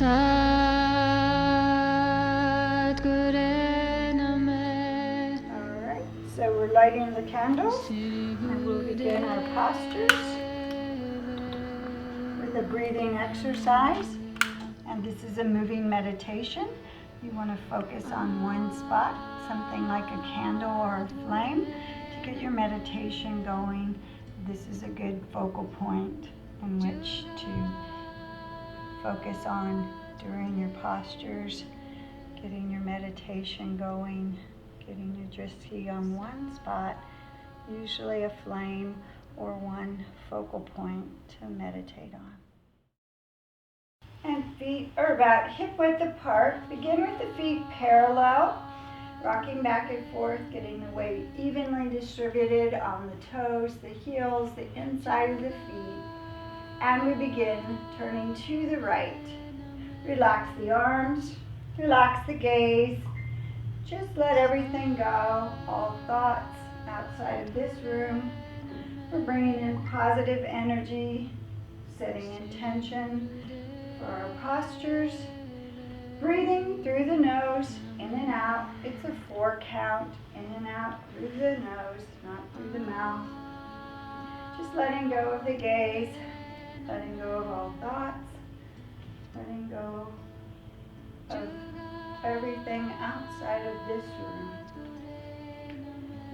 Alright, so we're lighting the candles and we'll begin our postures with a breathing exercise. And this is a moving meditation. You want to focus on one spot, something like a candle or a flame, to get your meditation going. This is a good focal point in which to focus on during your postures, getting your meditation going, getting your drishti on one spot, usually a flame or one focal point to meditate on. And feet are about hip width apart. Begin with the feet parallel, rocking back and forth, getting the weight evenly distributed on the toes, the heels, the inside of the feet. And we begin turning to the right. Relax the arms, relax the gaze. Just let everything go, all thoughts outside of this room. We're bringing in positive energy, setting intention for our postures. Breathing through the nose, in and out. It's a 4 count, in and out through the nose, not through the mouth. Just letting go of the gaze, letting go of all thoughts, letting go of everything outside of this room.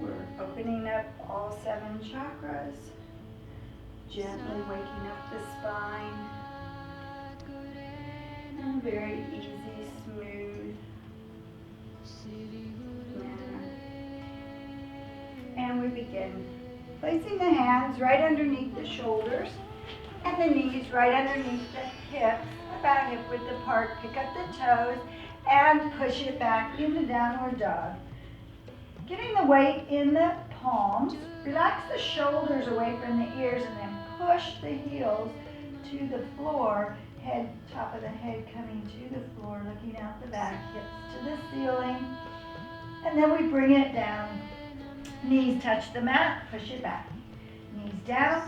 We're opening up all 7 chakras, gently waking up the spine, in a very easy, smooth manner. And we begin placing the hands right underneath the shoulders and the knees right underneath the hips, about hip width apart. Pick up the toes and push it back into downward dog. Getting the weight in the palms, relax the shoulders away from the ears and then push the heels to the floor, head, top of the head coming to the floor, looking out the back, hips to the ceiling. And then we bring it down. Knees touch the mat, push it back. Knees down,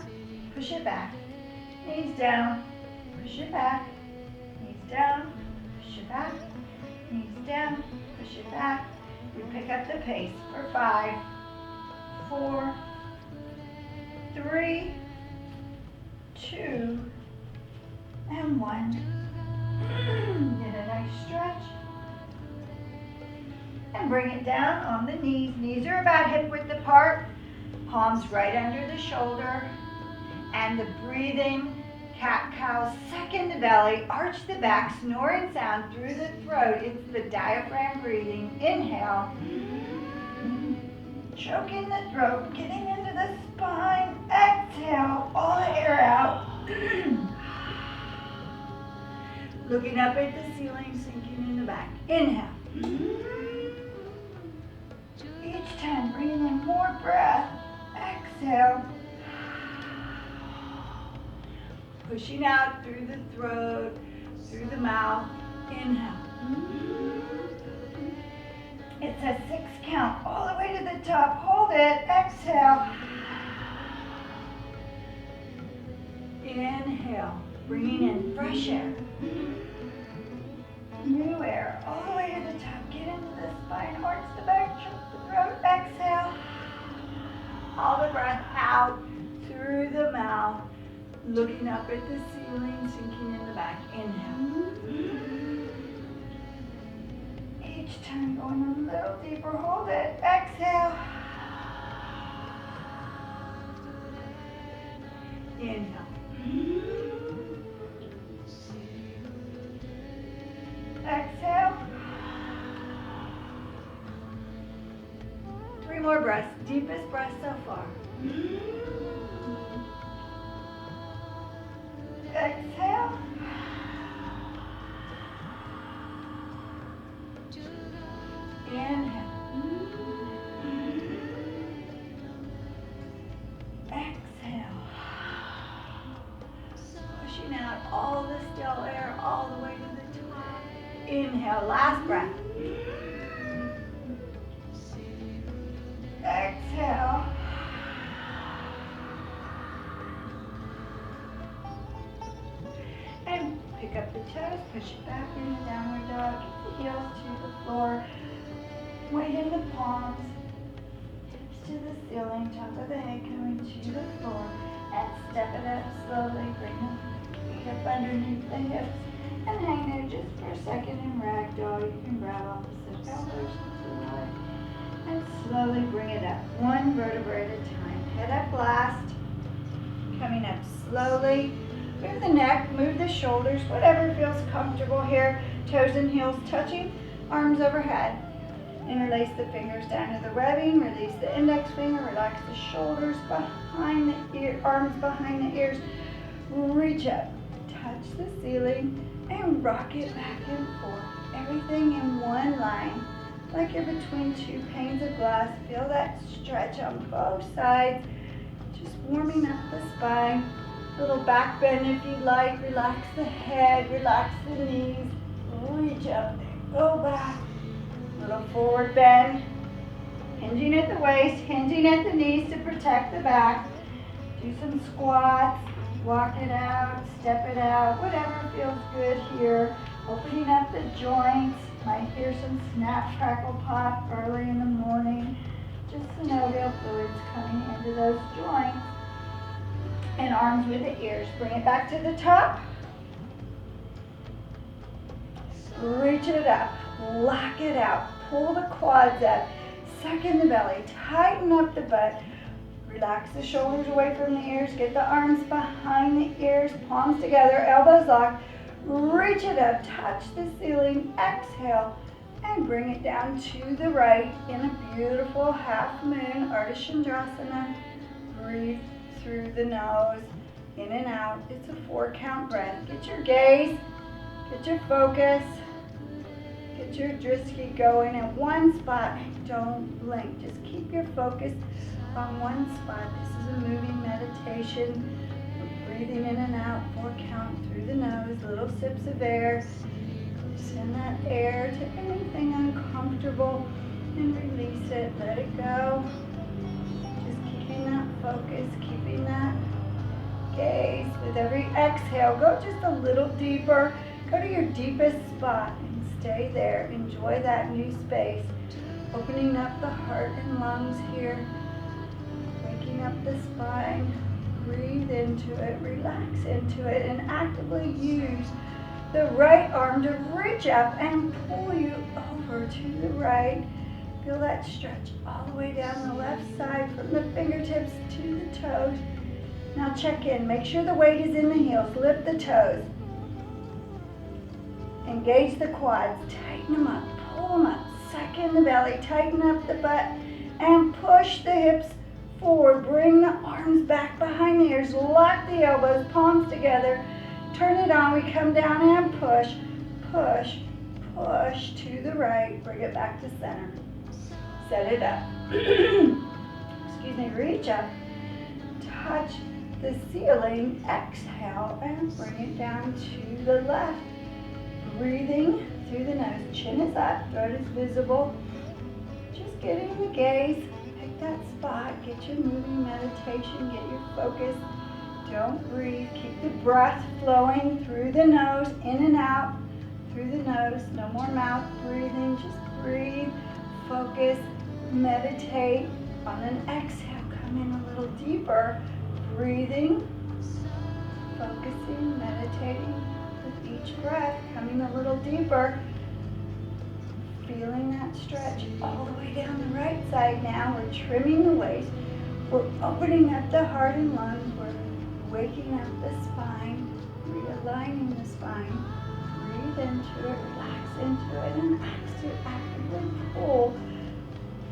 push it back. Knees down, push it back. Knees down, push it back. Knees down, push it back. We pick up the pace for 5, 4, 3, 2, and 1. Get a nice stretch. And bring it down on the knees. Knees are about hip width apart. Palms right under the shoulder. And the breathing cat-cow, second the belly, arch the back, snoring sound through the throat. It's the diaphragm breathing. Inhale. Choking the throat, getting into the spine. Exhale, all the air out. Looking up at the ceiling, sinking in the back. Inhale. Each time, bringing in more breath. Exhale. Pushing out through the throat, through the mouth. Inhale. It's a 6 count, all the way to the top. Hold it. Exhale. Inhale. Bringing in fresh air. New air, all the way to the top. Get into the spine, arch the back, choke the throat. Exhale. All the breath out through the mouth. Looking up at the ceiling, sinking in the back. Inhale. Each time going a little deeper. Hold it. Exhale. Inhale. Exhale. 3 more breaths. Deepest breath so far. Exhale. Inhale. Exhale. Pushing out all the still air all the way to the top. Inhale, last breath. Exhale. And pick Kick up the toes, push it back into downward dog. Kick the heels to the floor. Weight in the palms. Hips to the ceiling, top of the head coming to the floor. And step it up slowly. Bring the feet up underneath the hips. And hang there just for a second in ragdoll. You can grab opposite elbows to the right. And slowly bring it up, one vertebrae at a time. Head up last. Coming up slowly. Move the neck, move the shoulders, whatever feels comfortable here. Toes and heels touching, arms overhead. Interlace the fingers down to the webbing, release the index finger, relax the shoulders behind the ear, arms behind the ears. Reach up, touch the ceiling, and rock it back and forth. Everything in one line, like you're between two panes of glass. Feel that stretch on both sides, just warming up the spine. Little back bend if you like. Relax the head, relax the knees. Reach up there, go back. Little forward bend. Hinging at the waist, hinging at the knees to protect the back. Do some squats, walk it out, step it out, whatever feels good here. Opening up the joints. Might hear some snap, crackle, pop early in the morning. Just synovial fluids coming into those joints. And arms with the ears. Bring it back to the top. Reach it up. Lock it out. Pull the quads up. Suck in the belly. Tighten up the butt. Relax the shoulders away from the ears. Get the arms behind the ears. Palms together. Elbows locked. Reach it up. Touch the ceiling. Exhale. And bring it down to the right in a beautiful half moon. Ardha Chandrasana. Breathe through the nose, in and out. It's a 4-count breath. Get your gaze, get your focus, get your drishti going in one spot. Don't blink. Just keep your focus on one spot. This is a moving meditation. We're breathing in and out, 4 count through the nose, little sips of air. Send that air to anything uncomfortable and release it. Let it go. Keeping that focus, keeping that gaze. With every exhale, go just a little deeper. Go to your deepest spot and stay there. Enjoy that new space. Opening up the heart and lungs here. Waking up the spine. Breathe into it, relax into it, and actively use the right arm to reach up and pull you over to the right. Feel that stretch all the way down the left side from the fingertips to the toes. Now check in. Make sure the weight is in the heels. Lift the toes. Engage the quads. Tighten them up. Pull them up. Suck in the belly. Tighten up the butt. And push the hips forward. Bring the arms back behind the ears. Lock the elbows. Palms together. Turn it on. We come down and push. Push. Push to the right. Bring it back to center. Set it up. Excuse me, reach up, touch the ceiling, exhale, and bring it down to the left. Breathing through the nose, chin is up, throat is visible. Just getting the gaze, pick that spot, get your moving meditation, get your focus. Don't breathe, keep the breath flowing through the nose, in and out, through the nose. No more mouth breathing, just breathe, focus. Meditate. On an exhale, come in a little deeper, breathing, focusing, meditating with each breath, coming a little deeper, feeling that stretch all the way down the right side. Now we're trimming the waist, we're opening up the heart and lungs, we're waking up the spine, realigning the spine. Breathe into it, relax into it, and actively pull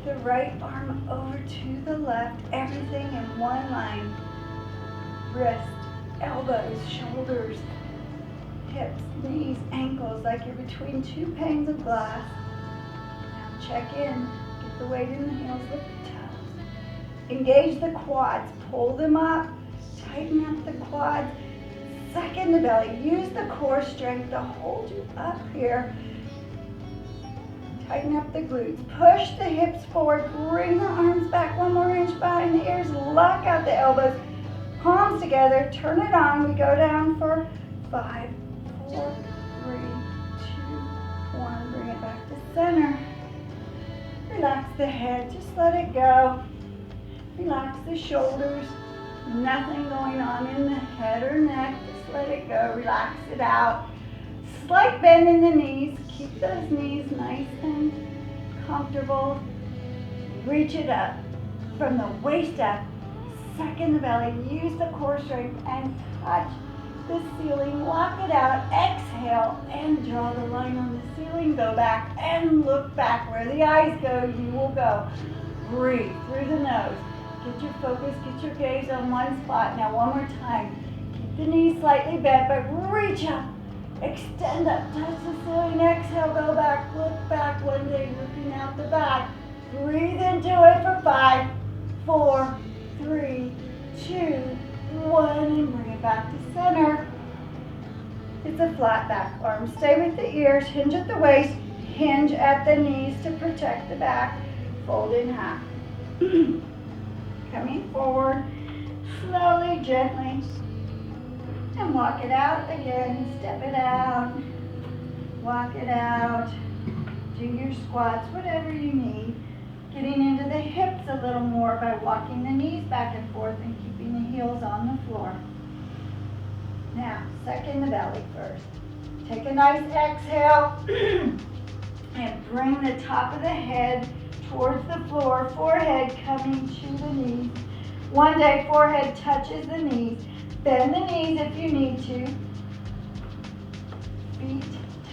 the right arm over to the left, everything in one line. Wrist, elbows, shoulders, hips, knees, ankles, like you're between two panes of glass. Now check in, get the weight in the heels, lift the toes. Engage the quads, pull them up, tighten up the quads, suck in the belly. Use the core strength to hold you up here. Tighten up the glutes. Push the hips forward. Bring the arms back 1 more inch behind the ears. Lock out the elbows. Palms together. Turn it on. We go down for 5, 4, 3, 2, 1. Bring it back to center. Relax the head, just let it go. Relax the shoulders. Nothing going on in the head or neck. Just let it go. Relax it out. Slight bend in the knees. Keep those knees nice and comfortable. Reach it up from the waist up. Suck in the belly. Use the core strength and touch the ceiling. Lock it out. Exhale and draw the line on the ceiling. Go back and look back. Where the eyes go, you will go. Breathe through the nose. Get your focus, get your gaze on one spot. Now one more time. Keep the knees slightly bent, but reach up. Extend up, touch the ceiling. Exhale, go back, look back. One day looking out the back. Breathe into it for 5, 4, 3, 2, 1, and bring it back to center. It's a flat back. Arms stay with the ears. Hinge at the waist. Hinge at the knees to protect the back. Fold in half. Coming forward, slowly, gently, and walk it out again. Step it out. Walk it out. Do your squats, whatever you need. Getting into the hips a little more by walking the knees back and forth and keeping the heels on the floor. Now, suck in the belly first. Take a nice exhale and bring the top of the head towards the floor, forehead coming to the knees. One day, forehead touches the knees. Bend the knees if you need to. Feet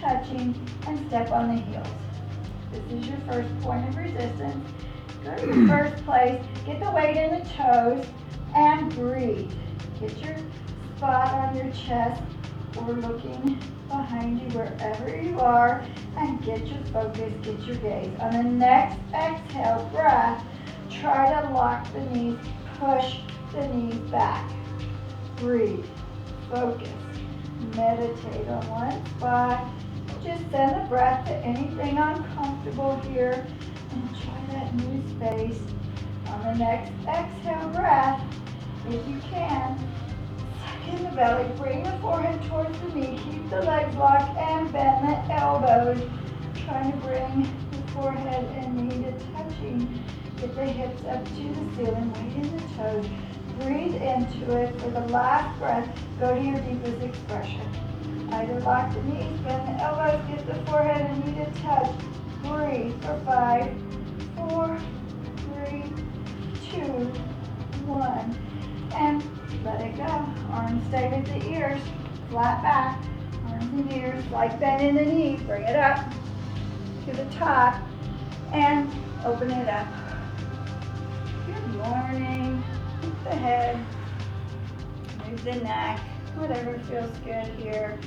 touching and step on the heels. This is your first point of resistance. Go to your first place. Get the weight in the toes and breathe. Get your spot on your chest or looking behind you wherever you are, and get your focus, get your gaze. On the next exhale breath, try to lock the knees, push the knees back. Breathe, focus, meditate on one spot. Just send the breath to anything uncomfortable here and try that new space. On the next exhale breath, if you can, in the belly, bring the forehead towards the knee, keep the legs locked and bend the elbows. Trying to bring the forehead and knee to touching. Get the hips up to the ceiling, weight in the toes. Breathe into it. For the last breath, go to your deepest expression. Either lock the knees, bend the elbows, get the forehead and knee to touch. Breathe for 5, 4, 3, 2, 1. And let it go. Arms stay with the ears. Flat back. Arms and ears. Like bend in the knees. Bring it up to the top. And open it up. Good morning. Move the head. Move the neck. Whatever feels good here.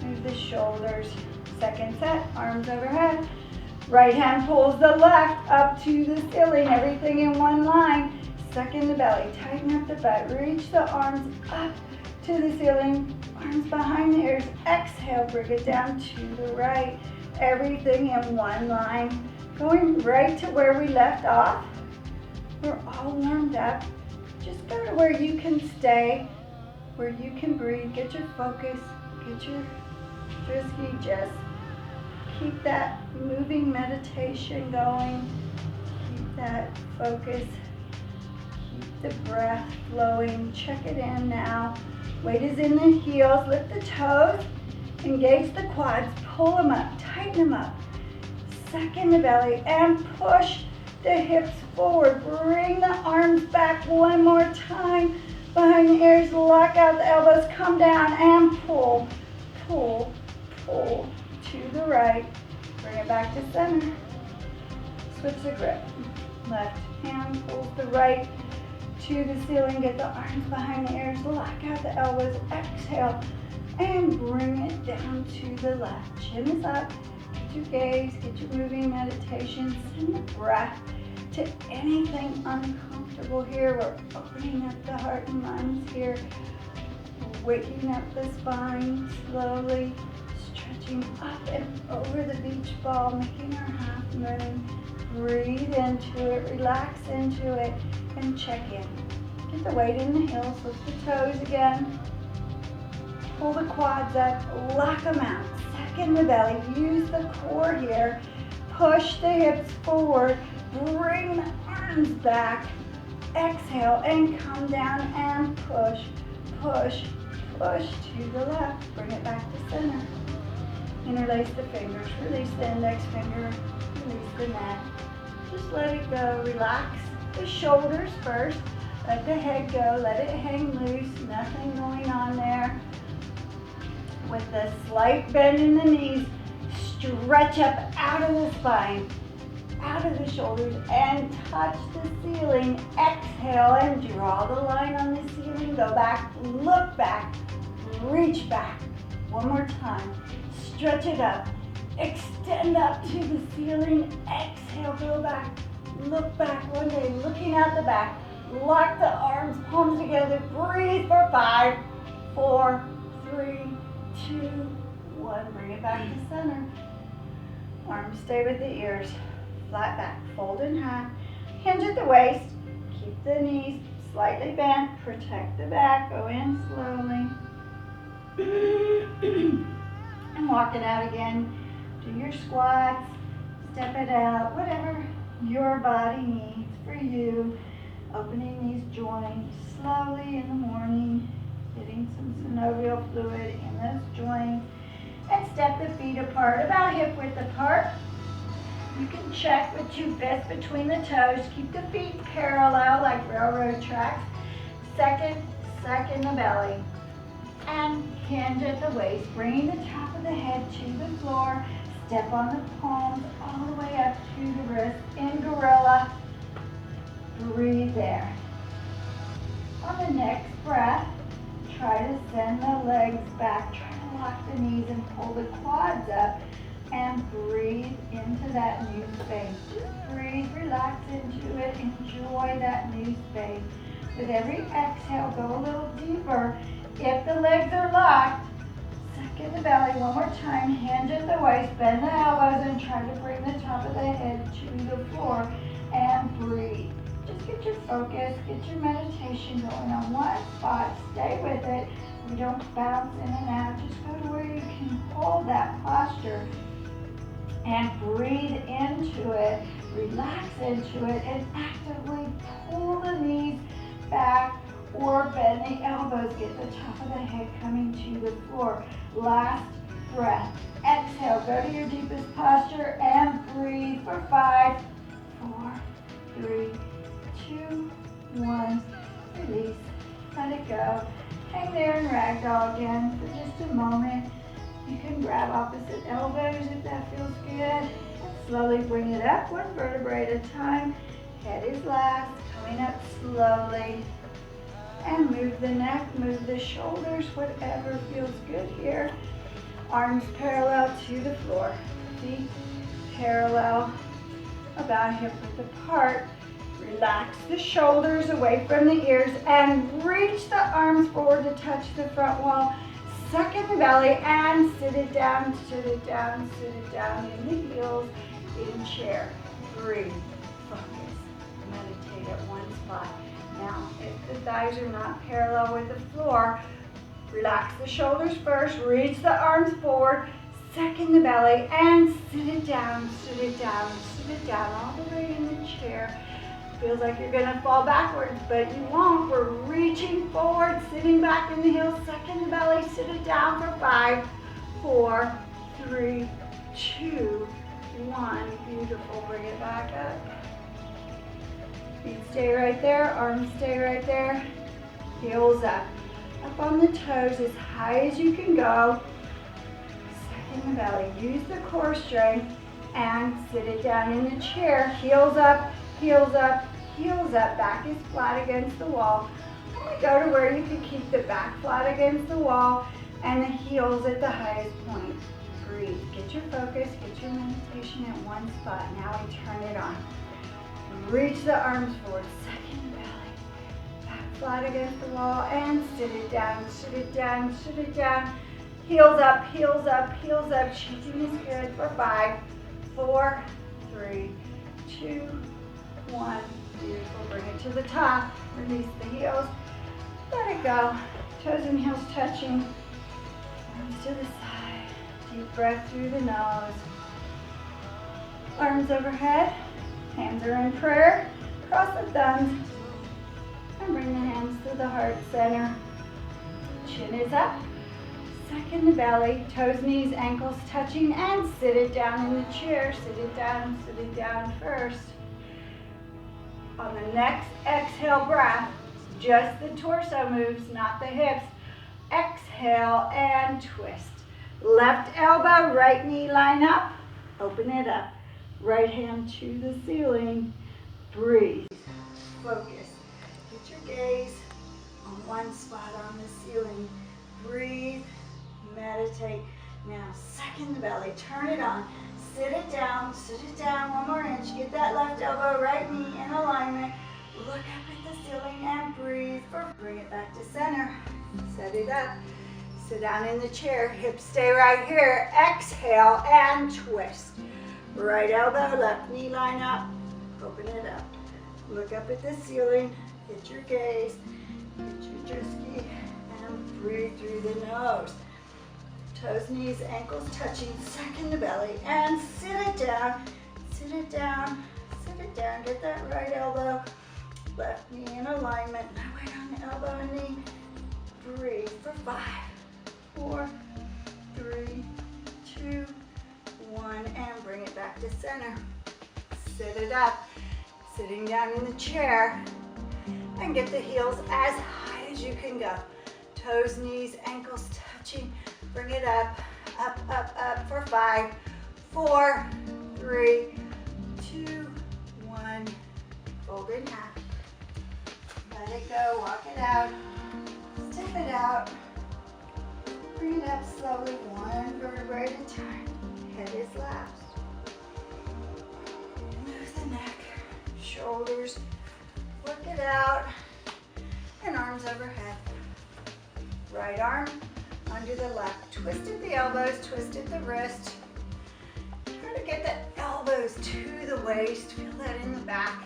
Move the shoulders. Second set. Arms overhead. Right hand pulls the left up to the ceiling. Everything in one line. Suck in the belly, tighten up the butt, reach the arms up to the ceiling, arms behind the ears. Exhale, bring it down to the right. Everything in one line. Going right to where we left off. We're all warmed up. Just go to where you can stay, where you can breathe. Get your focus, get your frisky. Just keep that moving meditation going. Keep that focus. The breath flowing. Check it in now. Weight is in the heels. Lift the toes. Engage the quads. Pull them up. Tighten them up. Suck in the belly and push the hips forward. Bring the arms back one more time. Behind the ears. Lock out the elbows. Come down and pull. Pull. Pull to the right. Bring it back to center. Switch the grip. Left hand pulls the right to the ceiling. Get the arms behind the ears. Lock out the elbows. Exhale and bring it down to the left. Chin is up. Get your gaze. Get your moving meditation. Send the breath to anything uncomfortable here. We're opening up the heart and minds here. Waking up the spine slowly. Stretching up and over the beach ball. Making our half moon. Breathe into it. Relax into it. And check in. Get the weight in the heels, lift the toes again. Pull the quads up, lock them out. Second the belly, use the core here. Push the hips forward, bring the arms back. Exhale and come down and push, push, push to the left. Bring it back to center. Interlace the fingers, release the index finger, release the neck. Just let it go, relax the shoulders first. Let the head go, let it hang loose, nothing going on there. With a slight bend in the knees, stretch up out of the spine, out of the shoulders, and touch the ceiling. Exhale and draw the line on the ceiling. Go back, look back, reach back. One more time. Stretch it up. Extend up to the ceiling. Exhale, go back. Look back one day, looking out the back. Lock the arms, palms together. Breathe for 5, 4, 3, 2, 1. Bring it back to center. Arms stay with the ears. Flat back, fold in half. Hinge at the waist. Keep the knees slightly bent. Protect the back. Go in slowly. And walk it out again. Do your squats. Step it out. Whatever your body needs for you. Opening these joints slowly in the morning. Getting some synovial fluid in those joints. And step the feet apart, about hip width apart. You can check with 2 fists between the toes. Keep the feet parallel like railroad tracks. Second the belly. And hinge at the waist, bringing the top of the head to the floor. Step on the palms all the way up to the wrist. In gorilla. Breathe there. On the next breath, try to send the legs back. Try to lock the knees and pull the quads up. And breathe into that new space. Just breathe, relax into it, enjoy that new space. With every exhale, go a little deeper. If the legs are locked, suck in the belly one more time, hinge at the waist, bend the elbows, and try to bring the top of the head to the floor, and breathe. Just get your focus, get your meditation going on one spot, stay with it. We don't bounce in and out, just go to where you can hold that posture. And breathe into it, relax into it, and actively pull the knees back or bend the elbows. Get the top of the head coming to the floor. Last breath. Exhale, go to your deepest posture and breathe for 5, 4, 3, 2, 1. Release, let it go. Hang there in ragdoll again for just a moment. You can grab opposite elbows if that feels good. And slowly bring it up, 1 vertebrae at a time. Head is last, coming up slowly. And move the neck, move the shoulders, whatever feels good here. Arms parallel to the floor. Feet parallel, about hip width apart. Relax the shoulders away from the ears and reach the arms forward to touch the front wall. Suck in the belly and sit it down, sit it down, sit it down in the heels, in chair. Breathe, focus, meditate at one spot. Now, if the thighs are not parallel with the floor, relax the shoulders first, reach the arms forward, suck in the belly, and sit it down, sit it down, sit it down, all the way in the chair. Feels like you're gonna fall backwards, but you won't. We're reaching forward, sitting back in the heels, suck in the belly, sit it down for 5, 4, 3, 2, 1. Beautiful, bring it back up. Feet stay right there, arms stay right there, heels up. Up on the toes as high as you can go. Suck in the belly, use the core strength, and sit it down in the chair. Heels up, heels up, heels up. Back is flat against the wall. Only go to where you can keep the back flat against the wall and the heels at the highest point. Breathe. Get your focus, get your meditation at one spot. Now we turn it on. Reach the arms forward. Suck in the belly. Back flat against the wall and sit it down, sit it down, sit it down. Heels up, heels up, heels up. Shaking is good for 5, 4, 3, 2, 1. Beautiful. Bring it to the top. Release the heels. Let it go. Toes and heels touching. Arms to the side. Deep breath through the nose. Arms overhead. Hands are in prayer. Cross the thumbs. And bring the hands to the heart center. Chin is up. Suck in the belly. Toes, knees, ankles touching. And sit it down in the chair. Sit it down first. On the next exhale breath, just the torso moves, not the hips. Exhale and twist. Left elbow, right knee line up. Open it up. Right hand to the ceiling. Breathe. Focus. Get your gaze on one spot on the ceiling. Breathe. Meditate. Now, suck in the belly. Turn it on. Sit it down. Sit it down. One more inch. Get that left elbow, right knee in alignment. Look up at the ceiling and breathe. Bring it back to center. Set it up. Sit down in the chair. Hips stay right here. Exhale and twist. Right elbow, left knee line up. Open it up. Look up at the ceiling. Get your gaze. Get your drishti. And breathe through the nose. Toes, knees, ankles touching. Suck in the belly. And sit it down. Sit it down. Sit it down. Get that right elbow. Left knee in alignment. Now weight on the elbow and knee. Breathe for 5, 4, 3, 2, 1, and bring it back to center. Sit it up. Sitting down in the chair. And get the heels as high as you can go. Toes, knees, ankles touching. Bring it up, up, up, up for 5, 4, 3, 2, 1. Fold in half. Let it go, walk it out. Step it out. Bring it up slowly, one vertebrae at a time. Head is last. Move the neck, shoulders. Work it out. And arms overhead. Right arm under the left. Twisted the elbows, twisted the wrist. Try to get the elbows to the waist. Feel that in the back.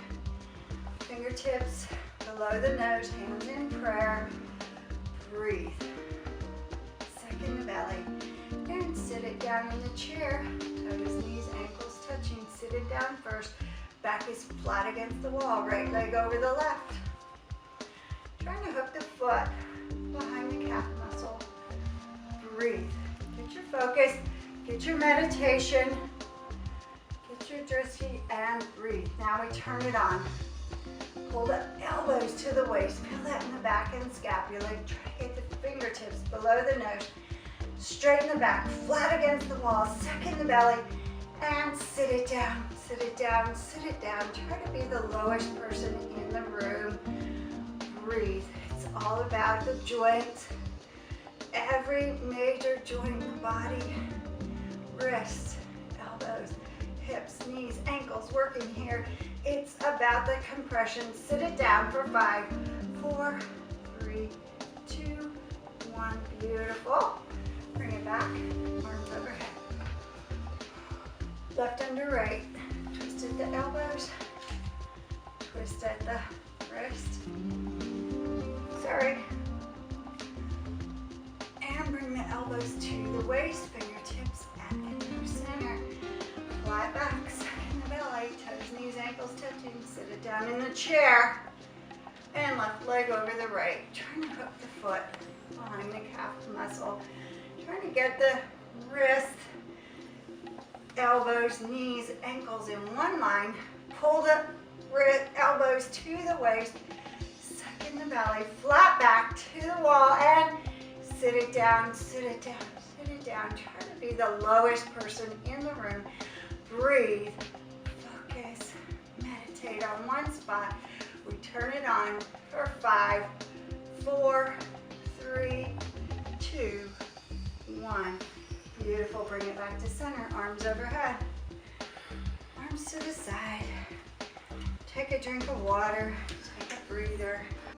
Fingertips below the nose, hands in prayer. Breathe. Suck in the belly. And sit it down in the chair. Toes, knees, ankles touching. Sit it down first. Back is flat against the wall. Right leg over the left. Trying to hook the foot behind the calf muscle. Breathe. Get your focus. Get your meditation. Get your drishti and breathe. Now we turn it on. Pull the elbows to the waist. Feel that in the back and scapula. Try to get the fingertips below the nose. Straighten the back, flat against the wall. Suck in the belly and sit it down. Sit it down, sit it down. Try to be the lowest person in the room. Breathe. It's all about the joints. Every major joint in the body. Wrists, elbows, hips, knees, ankles working here. It's about the compression. Sit it down for 5, 4, 3, 2, 1. Beautiful. Bring it back. Arms overhead. Left under right. Twist at the elbows. Twist at the wrist. Sorry. And bring the elbows to the waist. Fingertips at the center. Flat back. Suck in the belly. Toes, knees, ankles touching. Sit it down in the chair. And left leg over the right. Trying to hook the foot behind the calf muscle. Trying to get the wrist, elbows, knees, ankles in one line. Pull the elbows to the waist. Suck in the belly. Flat back to the wall and sit it down, sit it down, sit it down. Try to be the lowest person in the room. Breathe. Focus. Meditate on one spot. We turn it on for 5, 4, 3, 2, 1. Beautiful. Bring it back to center. Arms overhead. Arms to the side. Take a drink of water. Take a breather.